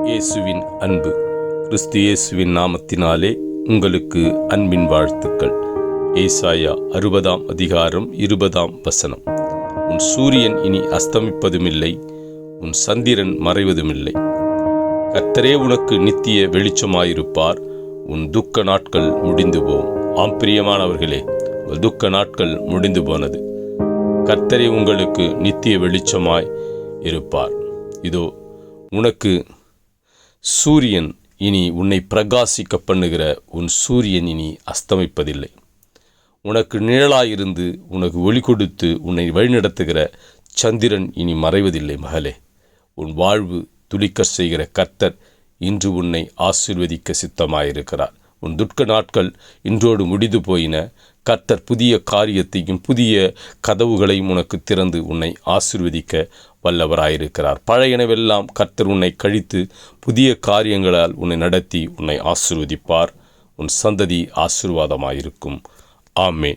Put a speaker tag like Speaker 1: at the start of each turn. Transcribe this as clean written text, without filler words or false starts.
Speaker 1: இயேசுவின் அன்பு. கிறிஸ்து இயேசுவின் நாமத்தினாலே உங்களுக்கு அன்பின் வாழ்த்துக்கள். ஏசாயா 60ஆம் அதிகாரம் 20ஆம் வசனம். உன் சூரியன் இனி அஸ்தமிப்பதுமில்லை, உன் சந்திரன் மறைவதுமில்லை. கர்த்தரே உனக்கு நித்திய வெளிச்சமாயிருப்பார். உன் துக்க நாட்கள் முடிந்து போம். ஆம் பிரியமானவர்களே, உங்கள் துக்க நாட்கள் முடிந்து போனது. கர்த்தரே உங்களுக்கு நித்திய வெளிச்சமாய் இருப்பார். இதோ உனக்கு சூரியன் இனி உன்னை பிரகாசிக்க பண்ணுகிற உன் சூரியன் இனி அஸ்தமிப்பதில்லை. உனக்கு நிழலாயிருந்து உனக்கு ஒளி கொடுத்து உன்னை வழிநடத்துகிற சந்திரன் இனி மறைவதில்லை. மகளே, உன் வாழ்வு துளிக்க செய்கிற கர்த்தர் இன்று உன்னை ஆசீர்வதிக்க சித்தமாயிருக்கிறார். உன் துக்க நாட்கள் இன்றோடு முடிந்து போயின. கர்த்தர் புதிய காரியத்தையும் புதிய கதவுகளையும் உனக்கு திறந்து உன்னை ஆசீர்வதிக்க வல்லவராயிருக்கிறார். பழையனவெல்லாம் கர்த்தர் உன்னை கழித்து புதிய காரியங்களால் உன்னை நடத்தி உன்னை ஆசீர்வதிப்பார். உன் சந்ததி ஆசீர்வாதமாயிருக்கும். ஆமென்.